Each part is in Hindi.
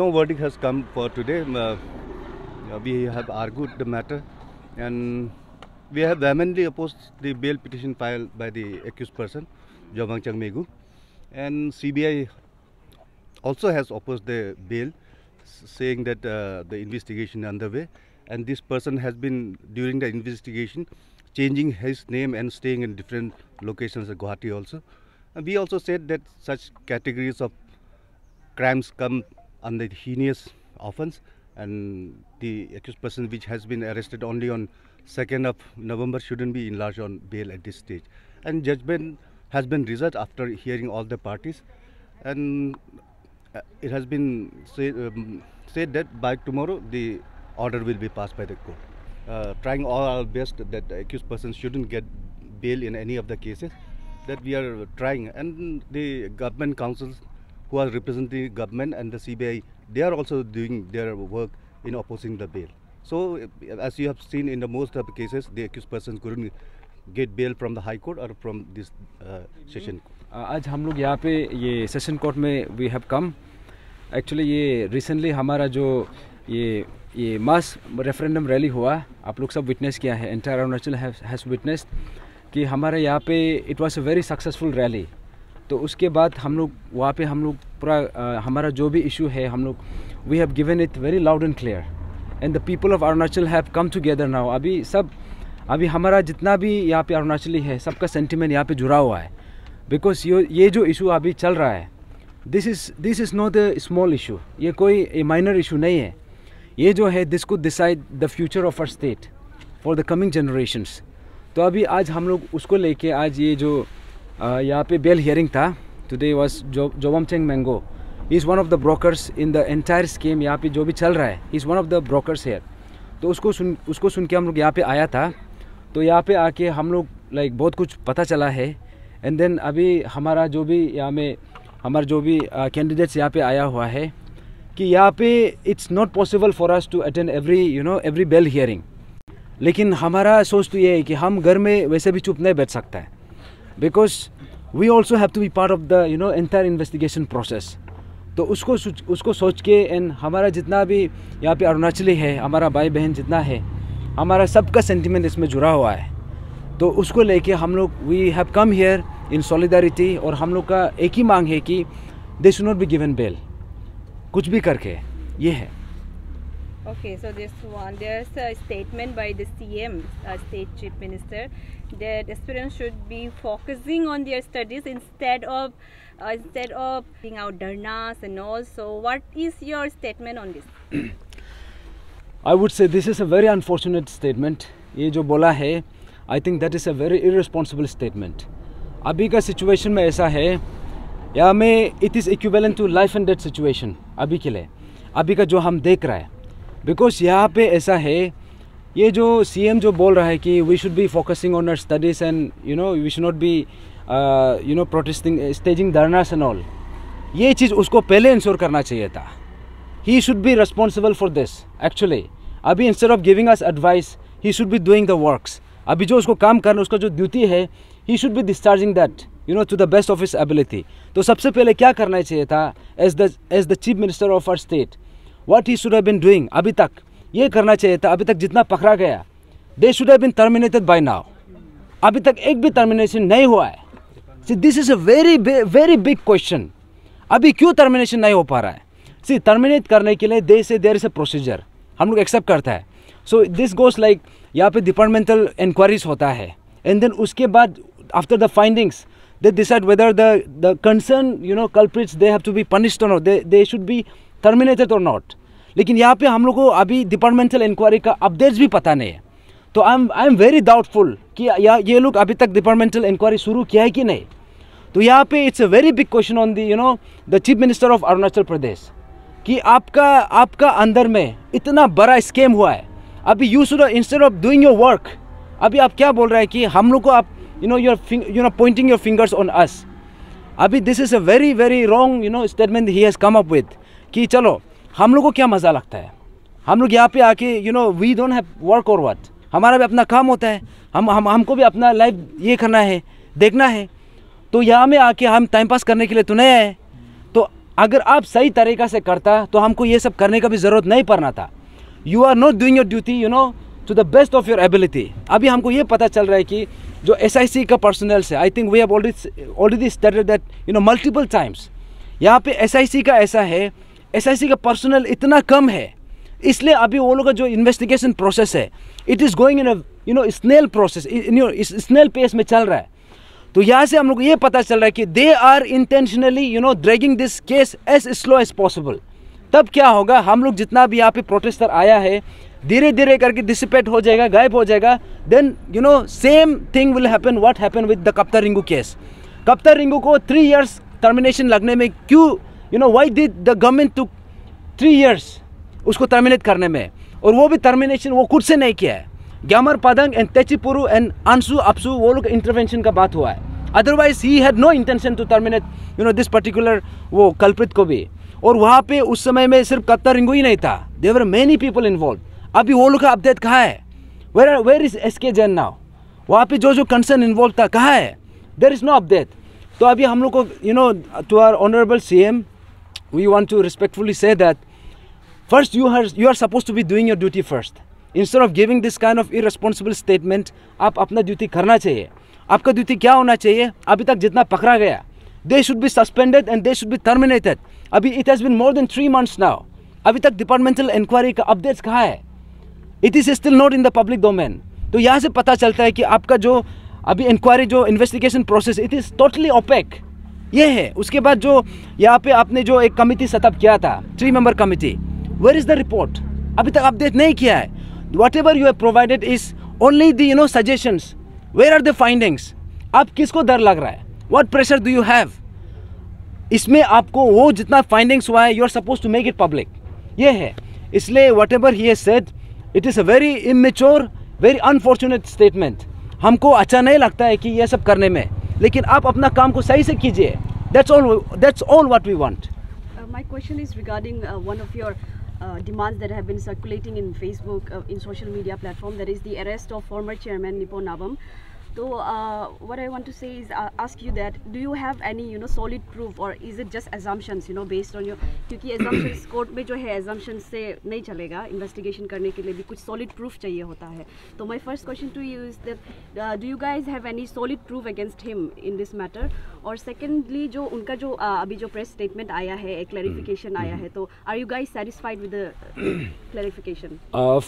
no verdict has come for today. We have argued the matter, and we have vehemently opposed the bail petition filed by the accused person, Jawangchang Megu, and CBI also has opposed the bail, saying that the investigation is underway, and this person has been, during the investigation, changing his name and staying in different locations at Guwahati also. And we also said that such categories of crimes come under heinous offence, and the accused person, which has been arrested only on 2nd of November, shouldn't be enlarged on bail at this stage. And judgment has been reserved after hearing all the parties, and it has been said that by tomorrow the order will be passed by the court. Trying all our best that the accused person shouldn't get bail in any of the cases, that we are trying. And the government councils who are representing the government and the CBI, they are also doing their work in opposing the bail. So as you have seen in the most of the cases, the accused persons couldn't get bail from the High Court or from this session court. आज हम लोग यहाँ पे ये सेशन कोर्ट में वी हैव कम. एक्चुअली ये रिसेंटली हमारा जो ये मास रेफरेंडम रैली हुआ, आप लोग सब विटनेस किया है, एंटायर अरुणाचल हैज़ विटनेस्ड कि हमारे यहाँ पे it was a very successful rally. तो उसके बाद हम लोग वहाँ पे हम लोग पूरा हमारा जो भी इशू है हम लोग we have given it very loud and clear, and the people of Arunachal have come together now. अभी हमारा जितना भी यहाँ पे अरुणाचली है, सबका सेंटिमेंट यहाँ पे जुड़ा हुआ है. बिकॉज ये जो इशू अभी चल रहा है, this is not a small issue. ये कोई माइनर इशू नहीं है. ये जो है this could decide the future of our state for the coming generations. तो अभी आज हम लोग उसको लेके आज ये जो यहाँ पे बेल हियरिंग था, टुडे वाज जोवमचेंग मेंगो. He is one of the brokers in the entire scheme. यहाँ पे जो भी चल रहा है, he is one of the brokers here. तो उसको सुन के हम लोग यहाँ पे आया था. तो यहाँ पे आके हम लोग लाइक बहुत कुछ पता चला है. एंड देन अभी हमारा जो भी यहाँ में हमारा जो भी कैंडिडेट्स यहाँ पे आया हुआ है कि यहाँ पे it's not possible for us to attend every bail hearing. लेकिन हमारा सोच तो ये है कि हम घर में वैसे भी चुप नहीं बैठ सकता है, because we also have to be part of the entire investigation process. तो उसको सोच के एंड हमारा जितना भी यहाँ पे अरुणाचली है, हमारा भाई बहन जितना है, हमारा सबका सेंटिमेंट इसमें जुड़ा हुआ है. तो उसको लेके हम लोग we have come here in solidarity. और हम लोग का एक ही मांग है कि they should not be given bail, कुछ भी करके. ये है. Okay, so there's a statement by the CM, State Chief Minister, that aspirants should be focusing on their studies instead of doing out dharnas and all. So what is your statement on this? I would say this is a very unfortunate statement. ये जो बोला है, I think that is a very irresponsible statement. अभी का सिचुएशन में ऐसा है, या में it is equivalent to life and death situation अभी के लिए, अभी का जो हम देख रहा है. बिकॉज यहाँ पे ऐसा है, ये जो CM जो बोल रहा है कि we should be focusing on our studies and we should not be protesting staging dharnas and all. ये चीज़ उसको पहले इंश्योर करना चाहिए था. He should be responsible for this actually. अभी instead of giving us advice, he should be doing the works. अभी जो उसको काम करना, उसका जो ड्यूटी है, he should be discharging that to the best of his ability. तो सबसे पहले क्या करना चाहिए था as the chief minister of our state, what he should have been doing अभी तक ये करना चाहिए था. अभी तक जितना पकड़ा गया, they should have been terminated by now. अभी तक एक भी टर्मिनेशन नहीं हुआ है. See, this is a very big question. अभी क्यों टर्मिनेशन नहीं हो पा रहा है? See, टर्मिनेट करने के लिए they say there is a procedure, हम लोग एक्सेप्ट करता है. So this goes like यहाँ पे डिपार्टमेंटल इंक्वायरीज होता है, एंड देन उसके बाद after the findings they decide whether the concerned culprits they have to be punished or not, they should be terminated or not. लेकिन यहाँ पे हम लोग को अभी डिपार्टमेंटल इंक्वायरी का अपडेट्स भी पता नहीं है. तो आई एम वेरी डाउटफुल कि ये लोग अभी तक डिपार्टमेंटल इंक्वायरी शुरू किया है कि नहीं. तो यहाँ पे it's a very big question on the chief minister of Arunachal Pradesh कि आपका अंदर में इतना बड़ा स्कैम हुआ है. अभी you should instead of doing your work, अभी आप क्या बोल रहे हैं कि हम लोग को आप you're pointing your fingers on us. अभी this is a very wrong statement he has come up with कि चलो हम लोग को क्या मज़ा लगता है, हम लोग यहाँ पे आके we don't have work or what, हमारा भी अपना काम होता है, हमको भी अपना लाइफ ये करना है, देखना है. तो यहाँ में आके हम टाइम पास करने के लिए तो नहीं आए. तो अगर आप सही तरीक़ा से करता तो हमको ये सब करने का भी ज़रूरत नहीं पड़ना था. You are not doing your duty, you know, to the best of your ability. अभी हमको ये पता चल रहा है कि जो SIC का पर्सनल है, I think we have already stated that, you know, multiple times. यहाँ पे SIC का ऐसा है, SIC का पर्सनल इतना कम है, इसलिए अभी वो लोग का जो इन्वेस्टिगेशन प्रोसेस है, it is going in a, you know, snail process, snail pace में चल रहा है. तो यहाँ से हम लोग को ये पता चल रहा है कि they are intentionally, you know, dragging this case as slow as possible. तब क्या होगा, हम लोग जितना भी यहाँ पे प्रोटेस्टर आया है धीरे धीरे करके डिसिपेट हो जाएगा, गायब हो जाएगा. Then you know same thing will happen what happen with the कप्तान रिंकू केस. कप्तान रिंकू को 3 years टर्मिनेशन लगने में क्यों, you know, why did the government took 3 years उसको टर्मिनेट करने में, और वो भी टर्मिनेशन वो खुद से नहीं किया है. ग्यामर पदंग एंड तेचिपुरु एंड अंशु अपसु वो लोग इंटरवेंशन का बात हुआ है. Otherwise he had no intention to terminate, you know, this particular वो कल्प्रिट को भी. और वहाँ पे उस समय में सिर्फ कप्तान रिंकू ही नहीं था, there were many people involve. अभी वो लोग का अपडेट कहाँ है? Where is SK Jain now? वहाँ पे जो कंसर्न इन्वॉल्व था कहाँ है? There is no update. तो अभी हम लोग को, you know, to our honourable CM we want to respectfully say that first you are suppose to be doing your duty first. Instead of giving this kind of irresponsible statement, आप अपना ड्यूटी करना चाहिए. आपका ड्यूटी क्या होना चाहिए? अभी तक जितना पकड़ा गया, they should be suspended and they should be terminated. अभी it has been more than 3 months now. अभी तक डिपार्टमेंटल इंक्वायरी का अपडेट्स कहाँ है? It is still not in the public domain. तो यहाँ से पता चलता है कि आपका जो अभी इंक्वायरी, जो investigation process, it is totally opaque. ये है. उसके बाद जो यहाँ पे आपने जो एक कमिटी सेटअप किया था, 3 member committee, where is the report? अभी तक अपडेट नहीं किया है. Whatever you have provided is only the, you know, suggestions. Where are the findings? आप किसको डर लग रहा है? What pressure do you have? इसमें आपको वो जितना फाइंडिंग्स हुआ है, you are supposed to make it public. ये है. इसलिए whatever he has said, it is a very immature, very unfortunate statement. हमको अच्छा नहीं लगता है कि ये सब करने में, लेकिन आप अपना काम को सही से कीजिए. That's all what we want. My question is regarding one of your demands that have been circulating in Facebook, in social media platform, that is the arrest of former chairman Nipon Navam. So what I want to say is ask you that do you have any, you know, solid proof, or is it just assumptions, you know, based on your, क्योंकि assumptions कोर्ट में जो है assumptions से नहीं चलेगा, इन्वेस्टिगेशन करने के लिए भी कुछ solid proof चाहिए होता है. तो my first question to you is that do you guys have any solid proof against him in this matter? और secondly जो उनका जो अभी जो press statement आया है, एक clarification आया है, तो are you guys satisfied with the clarification?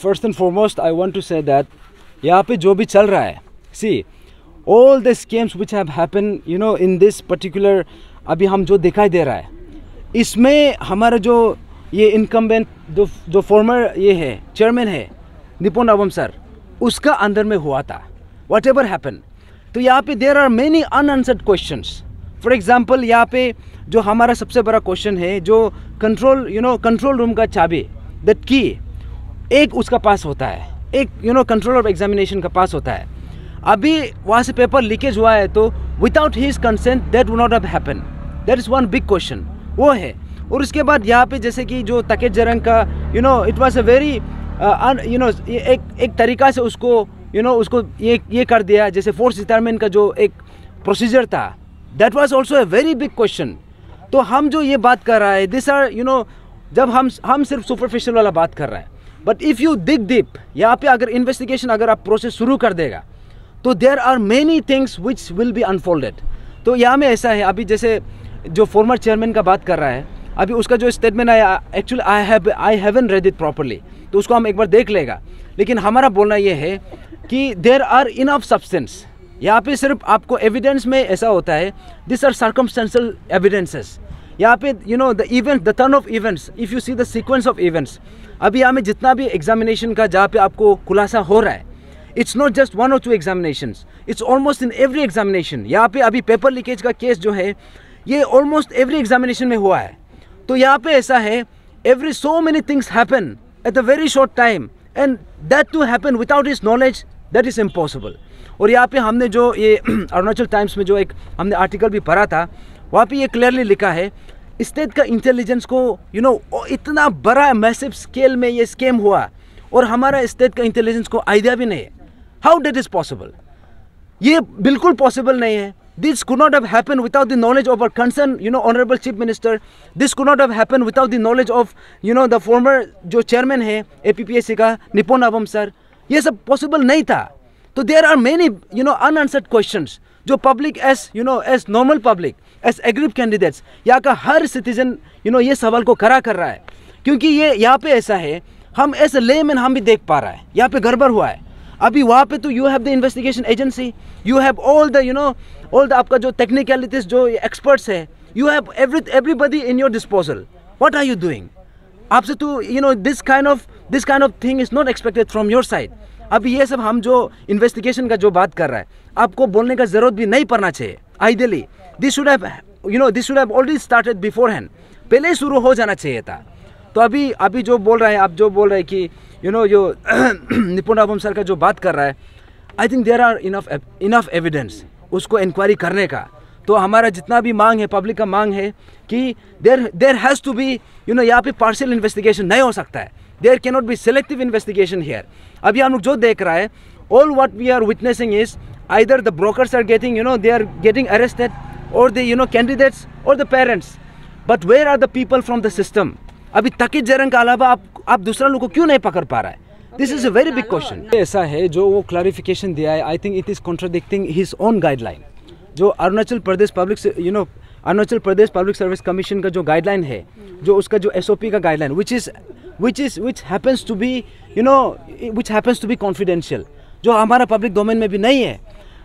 First and foremost I want to say that यहाँ पे जो भी चल रहा है, see all the schemes which have happened, you know, in this particular, अभी हम जो दिखाई दे रहा है, इसमें हमारा जो ये इनकम्बेंट जो फॉर्मर ये है चेयरमैन है निपोन नावम सर, उसका अंदर में हुआ था वट एवर हैपन. तो यहाँ पे there are many unanswered questions. For example यहाँ पे जो हमारा सबसे बड़ा क्वेश्चन है, जो control, you know, control room का चाबी, दैट की एक उसका पास होता है, एक, you know, control of examination का पास होता है. अभी वहाँ से पेपर लीकेज हुआ है, तो without his consent that would not have happen. That is one big question, वो है. और उसके बाद यहाँ पे जैसे कि जो तकेत जरंग का, you know, it was a very, you know, एक तरीका से उसको, यू नो, उसको ये कर दिया, जैसे फोर्स रिटायरमेंट का जो एक प्रोसीजर था, that was also a very big question. तो हम जो ये बात कर रहा है, दिस आर, यू नो, जब हम सिर्फ सुपरफिशियल वाला बात कर रहे हैं, but if you dig deep, यहाँ पे अगर इन्वेस्टिगेशन अगर आप प्रोसेस शुरू कर देगा, तो there are many things which will be unfolded. तो यहाँ में ऐसा है, अभी जैसे जो फॉर्मर चेयरमैन का बात कर रहा है, अभी उसका जो स्टेटमेंट आया, actually I haven't read it properly, तो उसको हम एक बार देख लेगा. लेकिन हमारा बोलना ये है कि देर आर इनफ सब्सटेंस. यहाँ पे सिर्फ आपको एविडेंस में ऐसा होता है, दिस आर सर्कमस्टेंशियल एविडेंसेस. यहाँ पे, you know, the event, the turn off events, if you see the sequence of events, अभी यहाँ में जितना भी एग्जामिनेशन का जहाँ पे आपको खुलासा हो रहा है, it's not just 1 or 2 examinations, it's almost in every examination. यहाँ पे अभी पेपर लीकेज का केस जो है, ये ऑलमोस्ट एवरी एग्जामिनेशन में हुआ है. तो यहाँ पे ऐसा है, every so many things happen at a very short time, and that too happen without his knowledge, that is impossible. और यहाँ पे हमने जो ये अरुणाचल टाइम्स में जो एक हमने आर्टिकल भी पढ़ा था, वहाँ पे ये क्लियरली लिखा है, स्टेट का इंटेलिजेंस को, यू नो, इतना बड़ा मैसिव स्केल में ये स्कैम हुआ, और हमारा स्टेट का इंटेलिजेंस को आइडिया भी नहीं है. How that is possible? ये बिल्कुल पॉसिबल नहीं है. This could not have happened without the knowledge of our concerned, Honorable Chief Minister. This could not have happened without the knowledge of, the former जो chairman है APPSC का निपोन नाबम सर. ये सब possible नहीं था. तो there are many, unanswered questions जो public as normal public, as aggrieved candidates, यहाँ का हर citizen, ये सवाल को खड़ा कर रहा है. क्योंकि ये यहाँ पे ऐसा है, हम as a layman हम भी देख पा रहा है, यहाँ पे गड़बड़ हुआ है. अभी वहाँ पे तो you have the investigation agency, you have all the, all the आपका जो technicalities जो experts है, you have everybody in your disposal. What are you doing? आपसे तो this kind of thing is not expected from your side. अभी ये सब हम जो investigation का जो बात कर रहा है, आपको बोलने का जरूरत भी नहीं पड़ना चाहिए. Ideally, this should have already started beforehand. पहले ही शुरू हो जाना चाहिए था. तो अभी जो बोल रहा है, आप जो बोल रहे हैं कि जो निपुण नाबम सर का जो बात कर रहा है, I think there are enough evidence उसको इंक्वायरी करने का. तो हमारा जितना भी मांग है, पब्लिक का मांग है कि देयर हैज़ टू बी यहाँ पे पार्शियल इन्वेस्टिगेशन नहीं हो सकता है. There can not be selective investigation here. अभी हम लोग जो देख रहा है, all what we are witnessing is either the brokers are getting they are getting arrested और द कैंडिडेट्स और the parents. But where are the people from the system? अभी तकित जरंग का अलावा आप दूसरा लोग को क्यों नहीं पकड़ पा रहा है? This is a very big question. ऐसा है जो वो क्लैरिफिकेशन दिया है, I think it is contradicting his own guideline. जो Arunachal Pradesh public service commission का जो गाइडलाइन है, जो उसका जो SOP का guideline, which happens to be confidential, जो हमारा पब्लिक डोमेन में भी नहीं है.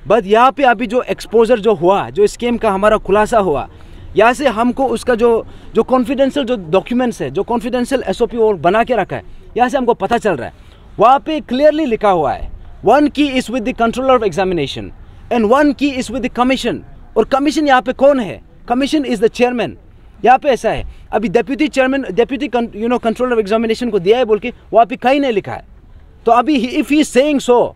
बट यहाँ पे अभी जो एक्सपोजर जो हुआ, जो स्कीम का हमारा खुलासा हुआ, यहाँ से हमको उसका जो कॉन्फिडेंशियल जो डॉक्यूमेंट्स है, जो कॉन्फिडेंशियल SOP वो बना के रखा है, यहाँ से हमको पता चल रहा है. वहाँ पे क्लियरली लिखा हुआ है, 1 key is with the controller of examination and 1 key is with the commission. और कमीशन यहाँ पे कौन है? Commission is the chairman. यहाँ पे ऐसा है, अभी डेप्यूटी कंट्रोलर ऑफ एग्जामिनेशन को दिया है बोल के वहाँ पे कहीं नहीं लिखा है. तो अभी if he saying so,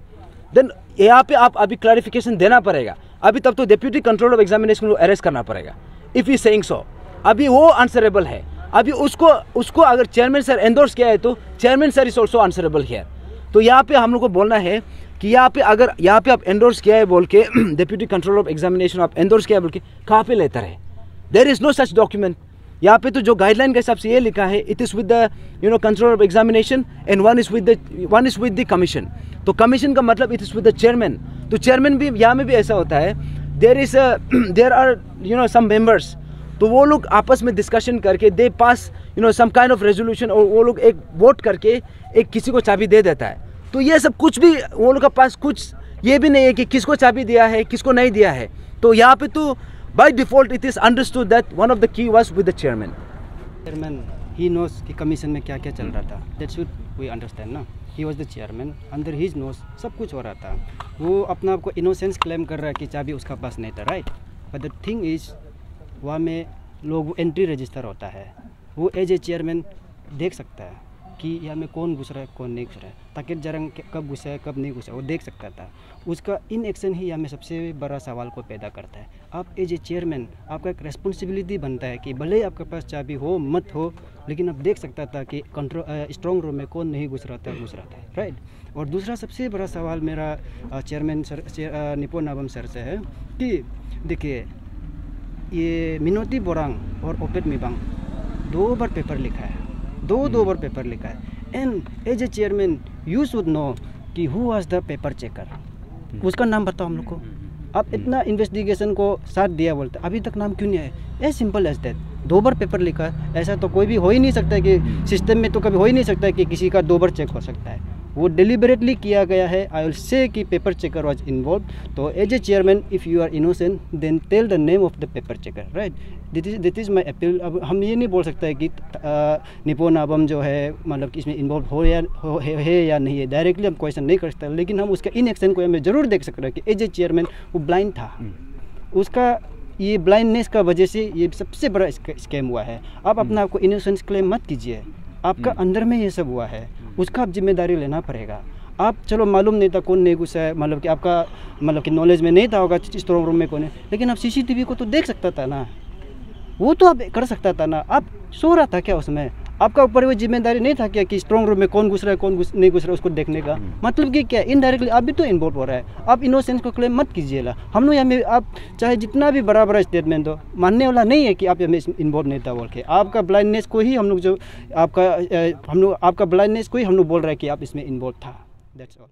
then यहाँ पे आप अभी क्लैरिफिकेशन देना पड़ेगा. अभी तब तो डेप्यूटी कंट्रोलर ऑफ एग्जामिनेशन को अरेस्ट करना पड़ेगा. इफ ही सेइंग सो, अभी वो आंसरेबल है. अभी उसको अगर चेयरमैन सर एंडोर्स किया है तो chairman sir is also answerable here. तो यहाँ पे हम लोग को बोलना है कि यहाँ पे आप एंडोर्स किया है बोल के डेप्यूटी कंट्रोलर ऑफ एग्जामिनेशन आप एंडोर्स किया है बोल के कहाँ पे लेटर है? There is no such document. यहाँ पे तो जो गाइडलाइन के हिसाब से ये लिखा है, it is with the controller of examination and one is with the commission. तो कमीशन का मतलब it is with the chairman. तो चेयरमैन भी यहाँ में भी ऐसा होता है, देयर आर सम मेंबर्स. तो वो लोग आपस में डिस्कशन करके दे पास सम काइंड ऑफ रेजोल्यूशन, और वो लोग एक वोट करके एक किसी को चाबी दे देता है. तो ये सब कुछ भी वो लोग के पास कुछ ये भी नहीं है कि किसको चाबी दिया है, किसको नहीं दिया है. तो यहाँ पे तो by default it is understood that one of the key was with the chairman. He knows कि कमीशन में क्या क्या चल रहा था. दैट शुड वी अंडरस्टैंड ना. He was the chairman, under his nose सब कुछ हो रहा था. वो अपना आपको इनोसेंस क्लेम कर रहा है कि चाबी उसका पास नहीं था, right. But the thing is वहाँ में लोग एंट्री रजिस्टर होता है, वो एज ए चेयरमैन देख सकता है कि यहाँ में कौन घुस रहा है कौन नहीं घुस रहा है. ताकि जरंग कब घुसा है कब नहीं घुसा, वो देख सकता था. उसका इन एक्शन ही यहाँ में सबसे बड़ा सवाल को पैदा करता है. आप एज ए चेयरमैन आपका एक रेस्पॉन्सिबिलिटी बनता है कि भले ही आपके पास चाबी हो मत हो, लेकिन आप देख सकता था कि स्ट्रॉन्ग रूम में कौन नहीं घुस रहा था, राइट. और दूसरा सबसे बड़ा सवाल मेरा chairman sir Nippon Nabam sir से है कि देखिए, ये मिनोती बोरांग और ओपेट मिबांग 2 बार पेपर लिखा है, दो बार पेपर लिखा है. And as a chairman you should know कि who was the paper checker. उसका नाम बताओ हम लोग को. आप इतना इन्वेस्टिगेशन को साथ दिया बोलते, अभी तक नाम क्यों नहीं आया? As simple as that. 2 बार पेपर लिखा है, ऐसा तो कोई भी हो ही नहीं सकता है कि सिस्टम में तो कभी हो ही नहीं सकता है कि किसी का 2 बार चेक हो सकता है. वो डिलिबरेटली किया गया है. आई विल से कि पेपर चेकर वाज इन्वॉल्व. तो as a chairman if you are innocent then tell the name of the paper checker, right. That is my appeal. अब हम ये नहीं बोल सकते हैं कि निपोन नाबम जो है मतलब कि इसमें इन्वॉल्व है या नहीं है. डायरेक्टली हम क्वेश्चन नहीं कर सकते, लेकिन हम उसका इन एक्शन को हमें ज़रूर देख सकते हैं कि एज ए चेयरमैन वो ब्लाइंड था. उसका ये ब्लाइंडनेस का वजह से ये सबसे बड़ा स्कैम हुआ है. आप अपना आपको इनोसेंस क्लेम मत कीजिए. आपका अंदर में ये सब हुआ है, उसका आप जिम्मेदारी लेना पड़ेगा. आप चलो मालूम नहीं था कौन नहीं घुसा है, मतलब कि आपका मतलब कि नॉलेज में नहीं था होगा स्ट्रॉन्ग रूम में कौन है, लेकिन आप CCTV को तो देख सकता था ना. वो तो आप कर सकता था ना. आप सो रहा था क्या उसमें? आपका ऊपर वो जिम्मेदारी नहीं था क्या कि स्ट्रॉन्ग रूम में कौन घुस रहा है कौन नहीं घुस रहा है उसको देखने का? मतलब कि क्या इनडायरेक्टली आप भी तो इन्वॉल्व हो रहा है। आप इनोसेंस को क्लेम मत कीजिएगा। हम लोग यहाँ आप चाहे जितना भी बड़ा बड़ा स्टेटमेंट दो, मानने वाला नहीं है कि आप हमें इन्वॉल्व नहीं था बोल के। आपका ब्लाइंडनेस को ही हम लोग आपका ब्लाइंडनेस को ही हम लोग बोल रहे हैं कि आप इसमें इन्वॉल्व था। That's all.